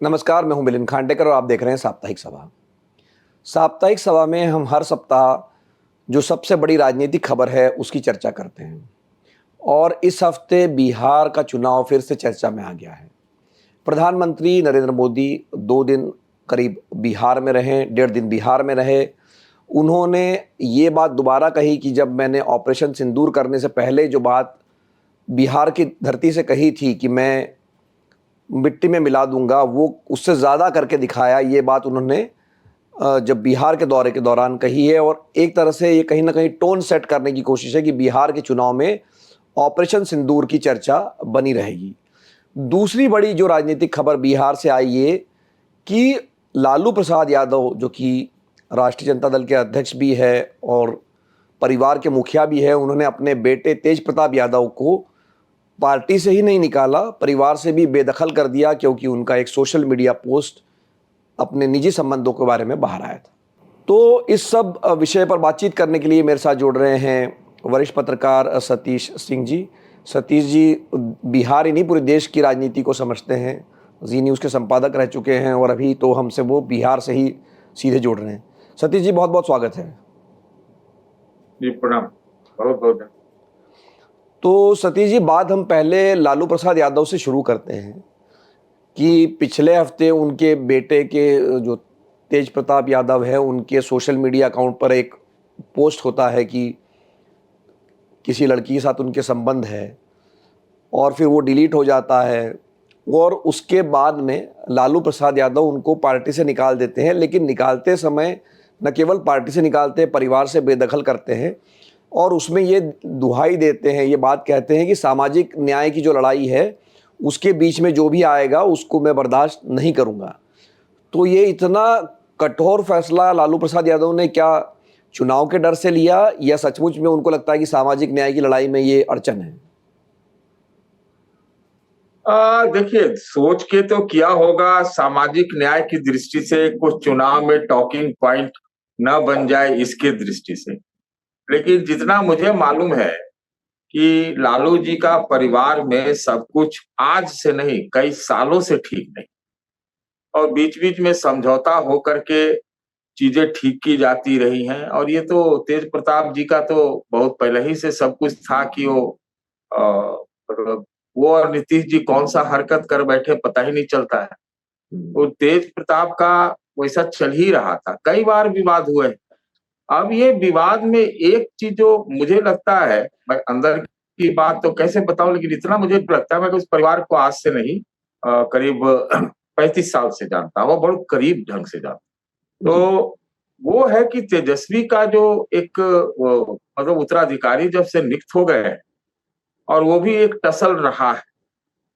नमस्कार, मैं हूं मिलिंद खांडेकर और आप देख रहे हैं साप्ताहिक सभा। साप्ताहिक सभा में हम हर सप्ताह जो सबसे बड़ी राजनीतिक खबर है उसकी चर्चा करते हैं और इस हफ्ते बिहार का चुनाव फिर से चर्चा में आ गया है। प्रधानमंत्री नरेंद्र मोदी 2 दिन करीब बिहार में रहे, 1.5 दिन बिहार में रहे। उन्होंने ये बात दोबारा कही कि जब मैंने ऑपरेशन सिंदूर करने से पहले जो बात बिहार की धरती से कही थी कि मैं मिट्टी में मिला दूंगा, वो उससे ज़्यादा करके दिखाया। ये बात उन्होंने जब बिहार के दौरे के दौरान कही है और एक तरह से ये कहीं ना कहीं टोन सेट करने की कोशिश है कि बिहार के चुनाव में ऑपरेशन सिंदूर की चर्चा बनी रहेगी। दूसरी बड़ी जो राजनीतिक खबर बिहार से आई ये कि लालू प्रसाद यादव, जो कि राष्ट्रीय जनता दल के अध्यक्ष भी है और परिवार के मुखिया भी है, उन्होंने अपने बेटे तेज प्रताप यादव को पार्टी से ही नहीं निकाला, परिवार से भी बेदखल कर दिया, क्योंकि उनका एक सोशल मीडिया पोस्ट अपने निजी संबंधों के बारे में बाहर आया था। तो इस सब विषय पर बातचीत करने के लिए मेरे साथ जुड़ रहे हैं वरिष्ठ पत्रकार सतीश सिंह जी। सतीश जी बिहार ही नहीं पूरे देश की राजनीति को समझते हैं, जी न्यूज़ के संपादक रह चुके हैं और अभी तो हमसे वो बिहार से ही सीधे जुड़ रहे हैं। सतीश जी, बहुत बहुत स्वागत है। जी प्रणाम, बहुत बहुत। तो सतीश जी, बात हम पहले लालू प्रसाद यादव से शुरू करते हैं कि पिछले हफ्ते उनके बेटे के जो तेज प्रताप यादव है, उनके सोशल मीडिया अकाउंट पर एक पोस्ट होता है कि किसी लड़की के साथ उनके संबंध है और फिर वो डिलीट हो जाता है और उसके बाद में लालू प्रसाद यादव उनको पार्टी से निकाल देते हैं। लेकिन निकालते समय न केवल पार्टी से निकालते, परिवार से बेदखल करते हैं और उसमें ये दुहाई देते हैं, ये बात कहते हैं कि सामाजिक न्याय की जो लड़ाई है उसके बीच में जो भी आएगा उसको मैं बर्दाश्त नहीं करूंगा। तो ये इतना कठोर फैसला लालू प्रसाद यादव ने क्या चुनाव के डर से लिया या सचमुच में उनको लगता है कि सामाजिक न्याय की लड़ाई में ये अड़चन है? देखिए, सोच के तो किया होगा सामाजिक न्याय की दृष्टि से, कुछ चुनाव में टॉकिंग पॉइंट न बन जाए इसके दृष्टि से। लेकिन जितना मुझे मालूम है कि लालू जी का परिवार में सब कुछ आज से नहीं, कई सालों से ठीक नहीं, और बीच बीच में समझौता हो करके चीजें ठीक की जाती रही हैं। और ये तो तेज प्रताप जी का तो बहुत पहले ही से सब कुछ था कि वो मतलब वो और नीतीश जी कौन सा हरकत कर बैठे पता ही नहीं चलता है। तो तेज प्रताप का वैसा चल ही रहा था, कई बार विवाद हुए। अब ये विवाद में एक चीज जो मुझे लगता है, मैं अंदर की बात तो कैसे बताऊं, लेकिन इतना मुझे लगता है, मैं उस परिवार को आज से नहीं करीब 35 साल से जानता हूँ, बहुत करीब ढंग से जानता। तो वो है कि तेजस्वी का जो एक मतलब उत्तराधिकारी जब से नियुक्त हो गए, और वो भी एक टसल रहा है,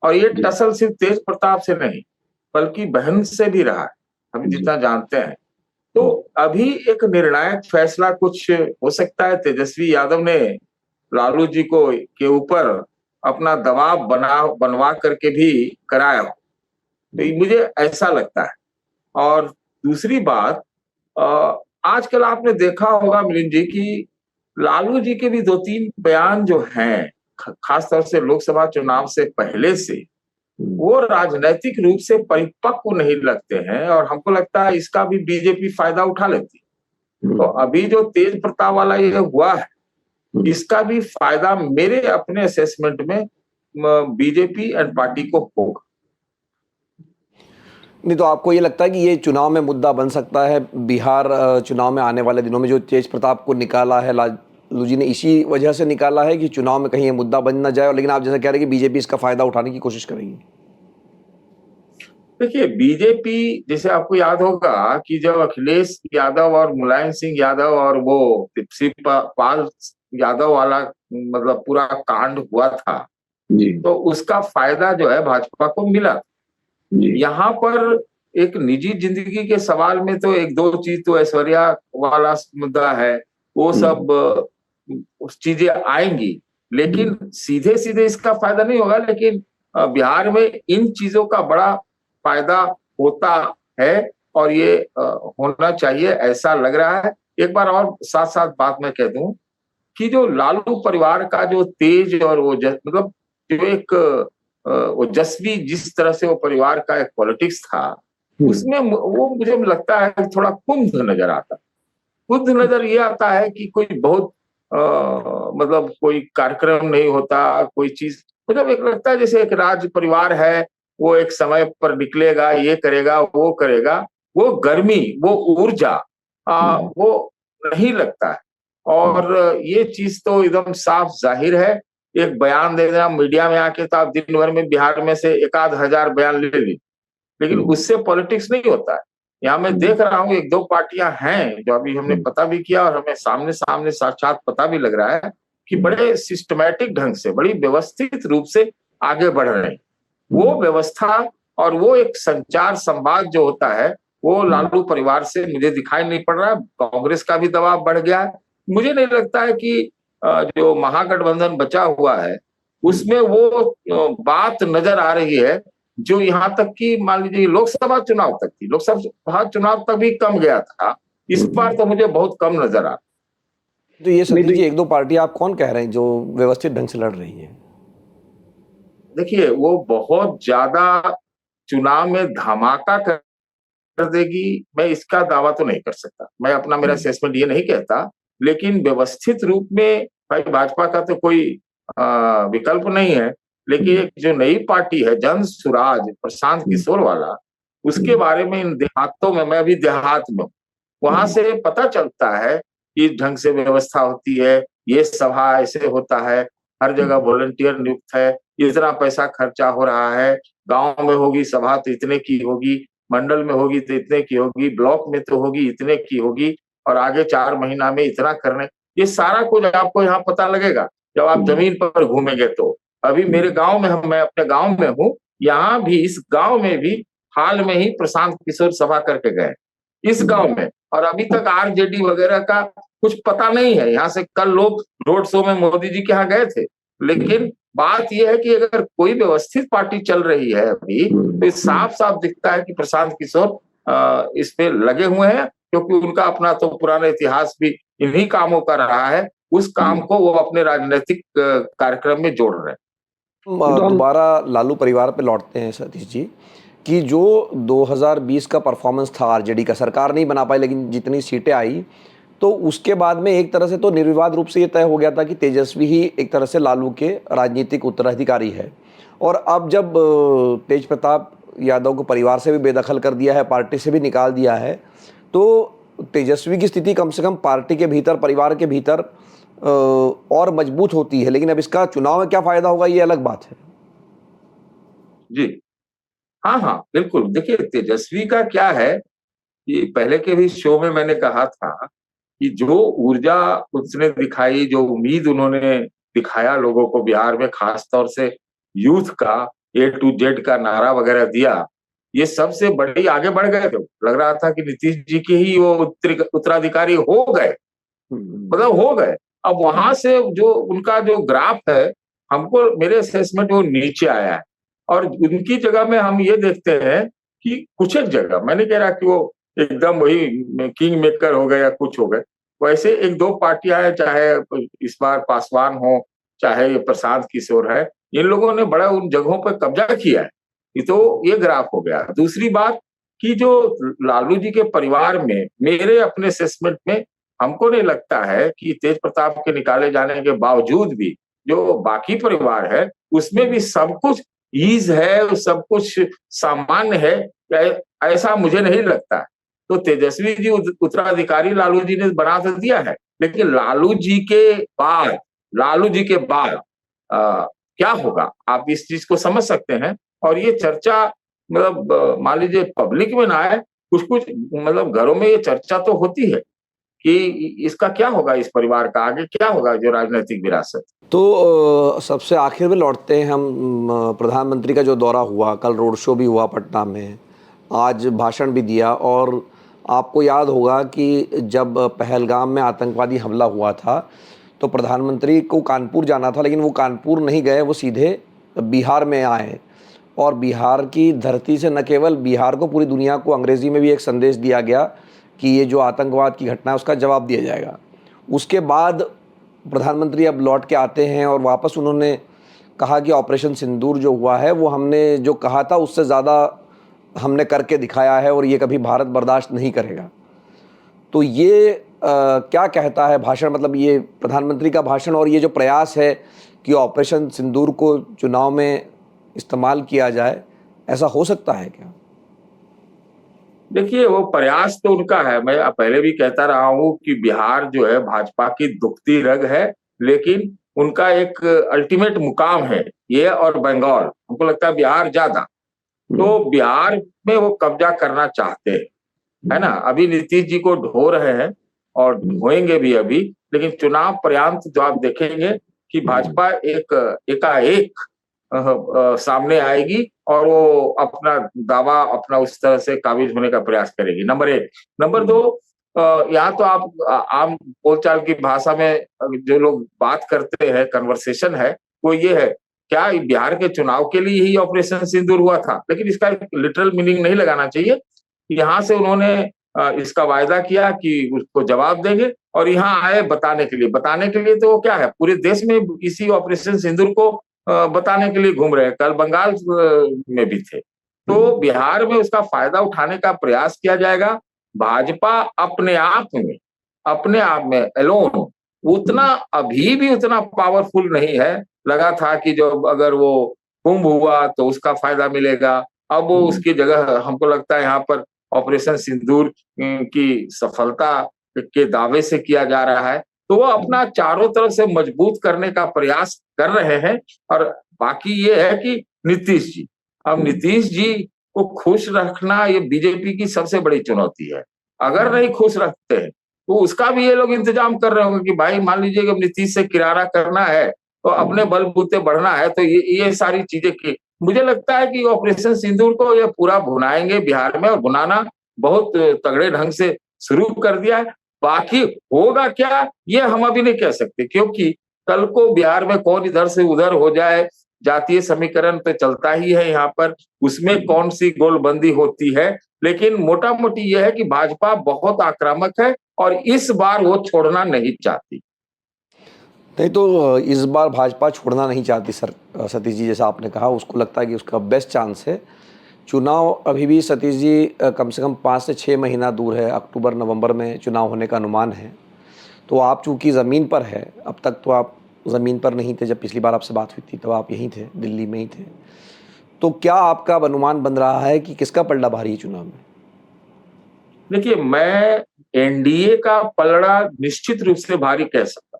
और ये टसल सिर्फ तेज प्रताप से नहीं बल्कि बहन से भी रहा है, हम जितना जानते हैं। तो अभी एक निर्णायक फैसला कुछ हो सकता है, तेजस्वी यादव ने लालू जी को के ऊपर अपना दबाव बनवा करके भी कराया हो, तो मुझे ऐसा लगता है। और दूसरी बात, आजकल आपने देखा होगा मिलिंद जी की लालू जी के भी 2-3 बयान जो हैं, खास तौर से लोकसभा चुनाव से पहले से, वो राजनैतिक रूप से परिपक्व नहीं लगते हैं, और हमको लगता है इसका भी बीजेपी फायदा उठा लेती है। तो अभी जो तेज प्रताप वाला ये हुआ है, इसका भी फायदा मेरे अपने असेसमेंट में बीजेपी एंड पार्टी को होगा। नहीं तो आपको ये लगता है कि ये चुनाव में मुद्दा बन सकता है बिहार चुनाव में आने वाले दिनों में? जो तेज प्रताप को निकाला है लालू जी ने, इसी वजह से निकाला है कि चुनाव में कहीं ये मुद्दा बन ना जाए? और लेकिन आप जैसा कह रहे हैं कि बीजेपी इसका फायदा उठाने की कोशिश करेगी। देखिए, बीजेपी, जैसे आपको याद होगा कि जब अखिलेश यादव और मुलायम सिंह यादव और वो शिवपाल यादव वाला मतलब पूरा कांड हुआ था जी, तो उसका फायदा जो है भाजपा को मिला। यहाँ पर एक निजी जिंदगी के सवाल में तो एक दो चीज तो ऐश्वर्या वाला मुद्दा है, वो सब चीजें आएंगी, लेकिन सीधे सीधे इसका फायदा नहीं होगा। लेकिन बिहार में इन चीजों का बड़ा फायदा होता है, और ये होना चाहिए, ऐसा लग रहा है। एक बार और साथ साथ बात मैं कह दूं कि जो लालू परिवार का जो तेज और वो मतलब जो एक ओजस्वी जिस तरह से वो परिवार का एक पॉलिटिक्स था, उसमें वो मुझे लगता है कि थोड़ा कुंद नजर आता। कुंद नजर ये आता है कि कोई बहुत मतलब कोई कार्यक्रम नहीं होता, कोई चीज, मतलब एक लगता है जैसे एक राज परिवार है, वो एक समय पर निकलेगा, ये करेगा, वो करेगा, वो गर्मी, वो ऊर्जा वो नहीं लगता है। और ये चीज तो एकदम साफ जाहिर है। एक बयान दे देना मीडिया में आके, तो आप दिन भर में बिहार में से एक आध हजार बयान ले ली, लेकिन उससे पॉलिटिक्स नहीं होता है। यहाँ मैं देख रहा हूँ एक दो पार्टियां हैं जो अभी हमने पता भी किया, और हमें सामने सामने साक्षात पता भी लग रहा है कि बड़े सिस्टमैटिक ढंग से, बड़ी व्यवस्थित रूप से आगे बढ़ रहे हैं। वो व्यवस्था और वो एक संचार संवाद जो होता है, वो लालू परिवार से मुझे दिखाई नहीं पड़ रहा है। कांग्रेस का भी दबाव बढ़ गया है। मुझे नहीं लगता है कि जो महागठबंधन बचा हुआ है उसमें वो बात नजर आ रही है जो यहाँ तक कि मान लीजिए लोकसभा चुनाव तक थी। लोकसभा चुनाव तक भी कम गया था, इस बार तो मुझे बहुत कम नजर आ। तो ये सतीश जी, एक दो पार्टी आप कौन कह रहे हैं जो व्यवस्थित ढंग से लड़ रही है? देखिए, वो बहुत ज्यादा चुनाव में धमाका कर देगी, मैं इसका दावा तो नहीं कर सकता। मैं अपना मेरा असेसमेंट ये नहीं कहता, लेकिन व्यवस्थित रूप में भाई भाजपा का तो कोई विकल्प नहीं है। लेकिन एक जो नई पार्टी है जन सुराज, प्रशांत किशोर वाला, उसके बारे में इन देहातों में, मैं अभी देहात में हूँ, वहां से पता चलता है कि ढंग से व्यवस्था होती है, ये सभा ऐसे होता है, हर जगह वॉलंटियर नियुक्त है, इतना पैसा खर्चा हो रहा है, गांव में होगी सभा तो इतने की होगी, मंडल में होगी तो इतने की होगी, ब्लॉक में तो होगी इतने की होगी, और आगे 4 महीना में इतना करने, ये सारा कुछ आपको यहाँ पता लगेगा जब आप जमीन पर घूमेंगे। तो अभी मेरे गांव में, मैं अपने गांव में हूँ, यहाँ भी, इस गांव में भी हाल में ही प्रशांत किशोर सभा करके गए इस गांव में, और अभी तक आरजेडी वगैरह का कुछ पता नहीं है। यहाँ से कल लोग रोड शो में मोदी जी के यहाँ गए थे, लेकिन बात यह है कि अगर कोई व्यवस्थित पार्टी चल रही है अभी, तो साफ साफ दिखता है कि प्रशांत किशोर इस पे लगे हुए हैं, क्योंकि उनका अपना तो पुराना इतिहास भी इन्हीं कामों का रहा है। उस काम को वो अपने राजनीतिक कार्यक्रम में जोड़ रहे हैं। दोबारा लालू परिवार पे लौटते हैं सतीश जी, कि जो 2020 का परफॉर्मेंस था आरजेडी का, सरकार नहीं बना पाई, लेकिन जितनी सीटें आई, तो उसके बाद में एक तरह से तो निर्विवाद रूप से ये तय हो गया था कि तेजस्वी ही एक तरह से लालू के राजनीतिक उत्तराधिकारी है। और अब जब तेज प्रताप यादव को परिवार से भी बेदखल कर दिया है, पार्टी से भी निकाल दिया है, तो तेजस्वी की स्थिति कम से कम पार्टी के भीतर, परिवार के भीतर और मजबूत होती है। लेकिन अब इसका चुनाव में क्या फायदा होगा, ये अलग बात है। जी हाँ हाँ, बिल्कुल। देखिए, तेजस्वी का क्या है कि पहले के भी शो में मैंने कहा था कि जो ऊर्जा उसने दिखाई, जो उम्मीद उन्होंने दिखाया लोगों को बिहार में, खास तौर से यूथ का, A to Z का नारा वगैरह दिया, ये सबसे बड़ी आगे बढ़ गए थे। लग रहा था कि नीतीश जी के ही वो उत्तराधिकारी हो गए, मतलब हो गए। अब वहां से जो उनका जो ग्राफ है, हमको, मेरे असेसमेंट वो नीचे आया है। और उनकी जगह में हम ये देखते हैं कि कुछ एक जगह, मैं नहीं कह रहा कि वो एकदम वही किंग मेकर हो गए या कुछ हो गए, वैसे एक दो पार्टियां हैं, चाहे इस बार पासवान हो, चाहे ये प्रशांत किशोर है, इन लोगों ने बड़ा उन जगहों पर कब्जा किया है। ये तो ये ग्राफ हो गया। दूसरी बात कि जो लालू जी के परिवार में, मेरे अपने असेसमेंट में, हमको नहीं लगता है कि तेज प्रताप के निकाले जाने के बावजूद भी जो बाकी परिवार है उसमें भी सब कुछ ईज है, सब कुछ सामान्य है, ऐसा मुझे नहीं लगता। तो तेजस्वी जी उत्तराधिकारी लालू जी ने बना तो दिया है, लेकिन लालू जी के बाद क्या होगा, आप इस चीज को समझ सकते हैं। और ये चर्चा, मतलब मान लीजिए पब्लिक में ना आए, कुछ कुछ मतलब घरों में ये चर्चा तो होती है कि इसका क्या होगा, इस परिवार का आगे क्या होगा, जो राजनीतिक विरासत। तो सबसे आखिर में लौटते हैं हम, प्रधानमंत्री का जो दौरा हुआ, कल रोड शो भी हुआ पटना में, आज भाषण भी दिया, और आपको याद होगा कि जब पहलगाम में आतंकवादी हमला हुआ था तो प्रधानमंत्री को कानपुर जाना था, लेकिन वो कानपुर नहीं गए, वो सीधे बिहार में आए। और बिहार की धरती से न केवल बिहार को, पूरी दुनिया को अंग्रेज़ी में भी एक संदेश दिया गया कि ये जो आतंकवाद की घटना है उसका जवाब दिया जाएगा। उसके बाद प्रधानमंत्री अब लौट के आते हैं और वापस उन्होंने कहा कि ऑपरेशन सिंदूर जो हुआ है वो हमने जो कहा था उससे ज़्यादा हमने करके दिखाया है और ये कभी भारत बर्दाश्त नहीं करेगा। तो ये क्या कहता है भाषण, मतलब ये प्रधानमंत्री का भाषण और ये जो प्रयास है कि ऑपरेशन सिंदूर को चुनाव में इस्तेमाल किया जाए, ऐसा हो सकता है क्या? देखिए, वो प्रयास तो उनका है। मैं पहले भी कहता रहा हूं कि बिहार जो है भाजपा की दुखती रग है, लेकिन उनका एक अल्टीमेट मुकाम है ये, और बंगाल, हमको लगता है बिहार ज्यादा। तो बिहार में वो कब्जा करना चाहते हैं, है ना। अभी नीतीश जी को ढो रहे हैं और ढोएंगे भी अभी, लेकिन चुनाव पर्यंत जो आप देखेंगे कि भाजपा एक एकाएक सामने आएगी और वो अपना दावा अपना उस तरह से काबिज होने का प्रयास करेगी, नंबर एक। नंबर दो, यहाँ तो आप आम बोलचाल की भाषा में जो लोग बात करते हैं, कन्वर्सेशन है, वो ये है, क्या बिहार के चुनाव के लिए ही ऑपरेशन सिंदूर हुआ था? लेकिन इसका एक लिटरल मीनिंग नहीं लगाना चाहिए। यहाँ से उन्होंने इसका वायदा किया कि उसको जवाब देंगे, और यहाँ आए बताने के लिए। बताने के लिए तो वो क्या है, पूरे देश में इसी ऑपरेशन सिंदूर को बताने के लिए घूम रहे हैं। कल बंगाल में भी थे। तो बिहार में उसका फायदा उठाने का प्रयास किया जाएगा। भाजपा अपने आप में एलोन उतना अभी भी उतना पावरफुल नहीं है। लगा था कि जो अगर वो कुंभ हुआ तो उसका फायदा मिलेगा, अब वो उसकी जगह हमको लगता है यहाँ पर ऑपरेशन सिंदूर की सफलता के दावे से किया जा रहा है। तो वो अपना चारों तरफ से मजबूत करने का प्रयास कर रहे हैं। और बाकी ये है कि नीतीश जी, अब नीतीश जी को खुश रखना ये बीजेपी की सबसे बड़ी चुनौती है। अगर नहीं खुश रखते हैं तो उसका भी ये लोग इंतजाम कर रहे होंगे कि भाई मान लीजिए कि नीतीश से किनारा करना है तो अपने बलबूते बढ़ना है, तो ये सारी चीजें की। मुझे लगता है कि ऑपरेशन सिंदूर को ये पूरा भुनाएंगे बिहार में, और भुनाना बहुत तगड़े ढंग से शुरू कर दिया है। बाकी होगा क्या ये हम अभी नहीं कह सकते, क्योंकि कल को बिहार में कौन इधर से उधर हो जाए, जातीय समीकरण तो चलता ही है यहाँ पर, उसमें कौन सी गोलबंदी होती है। लेकिन मोटा मोटी यह है कि भाजपा बहुत आक्रामक है और इस बार वो छोड़ना नहीं चाहती। नहीं तो इस बार भाजपा छोड़ना नहीं चाहती सर, सतीश जी, जैसा आपने कहा, उसको लगता है कि उसका बेस्ट चांस है। चुनाव अभी भी सतीश जी कम से कम 5 से 6 महीना दूर है, अक्टूबर नवंबर में चुनाव होने का अनुमान है। तो आप चूँकि ज़मीन पर है, अब तक तो आप ज़मीन पर नहीं थे, जब पिछली बार आपसे बात हुई थी तब आप यहीं थे, दिल्ली में ही थे। तो क्या आपका अब अनुमान बन रहा है कि किसका पलड़ा भारी है चुनाव में? देखिए, मैं एनडीए का पलड़ा निश्चित रूप से भारी कह सकता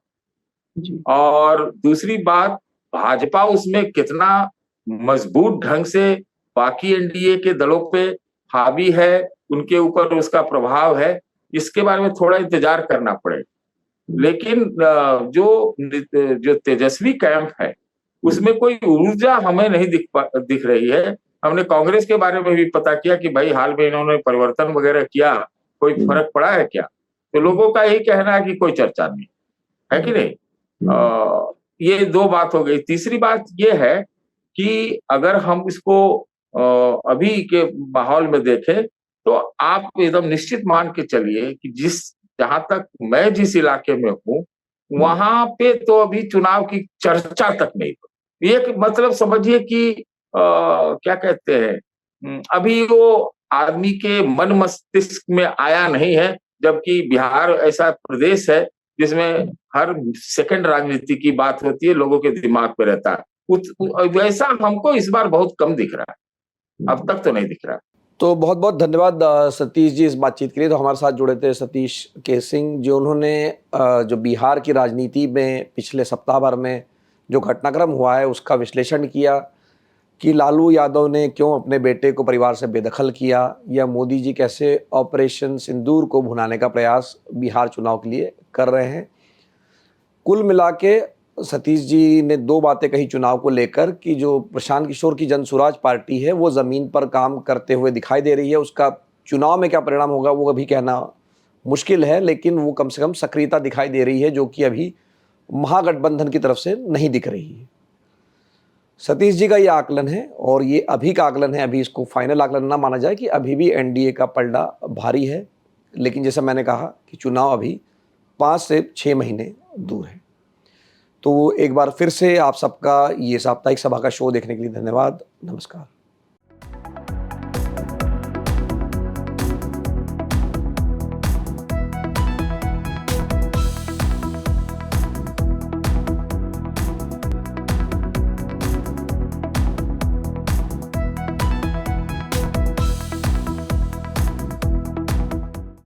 जी। हूं। और दूसरी बात, भाजपा उसमें कितना मजबूत ढंग से बाकी एनडीए के दलों पे हावी है, उनके ऊपर उसका प्रभाव है, इसके बारे में थोड़ा इंतजार करना पड़ेगा। लेकिन जो तेजस्वी कैंप है उसमें कोई ऊर्जा हमें नहीं दिख रही है। हमने कांग्रेस के बारे में भी पता किया कि भाई हाल में इन्होंने परिवर्तन वगैरह किया, कोई फर्क पड़ा है क्या? तो लोगों का यही कहना है कि कोई चर्चा नहीं है, कि नहीं। ये दो बात हो गई। तीसरी बात ये है कि अगर हम इसको अभी के माहौल में देखें तो आप एकदम निश्चित मान के चलिए कि जहां तक मैं जिस इलाके में हूं वहां पे तो अभी चुनाव की चर्चा तक नहीं हुई। ये मतलब समझिए कि क्या कहते हैं, अभी वो आदमी के मन मस्तिष्क में आया नहीं है। जबकि बिहार ऐसा प्रदेश है जिसमें हर सेकंड राजनीति की बात होती है, लोगों के दिमाग में रहता है। वैसा हमको इस बार बहुत कम दिख रहा है, अब तक तो नहीं दिख रहा। तो बहुत बहुत धन्यवाद सतीश जी इस बातचीत के लिए। तो हमारे साथ जुड़े थे सतीश के सिंह, जो उन्होंने जो बिहार की राजनीति में पिछले सप्ताह भर में जो घटनाक्रम हुआ है उसका विश्लेषण किया कि लालू यादव ने क्यों अपने बेटे को परिवार से बेदखल किया, या मोदी जी कैसे ऑपरेशन सिंदूर को भुनाने का प्रयास बिहार चुनाव के लिए कर रहे हैं। कुल मिला के सतीश जी ने 2 बातें कही चुनाव को लेकर कि जो प्रशांत किशोर की जनसुराज पार्टी है वो ज़मीन पर काम करते हुए दिखाई दे रही है। उसका चुनाव में क्या परिणाम होगा वो अभी कहना मुश्किल है, लेकिन वो कम से कम सक्रियता दिखाई दे रही है, जो कि अभी महागठबंधन की तरफ से नहीं दिख रही है। सतीश जी का ये आकलन है और ये अभी का आकलन है, अभी इसको फाइनल आकलन ना माना जाए कि अभी भी एनडीए का पलड़ा भारी है। लेकिन जैसा मैंने कहा कि चुनाव अभी 5 से 6 महीने दूर है। तो तो एक बार फिर से आप सबका ये साप्ताहिक सभा का शो देखने के लिए धन्यवाद। नमस्कार।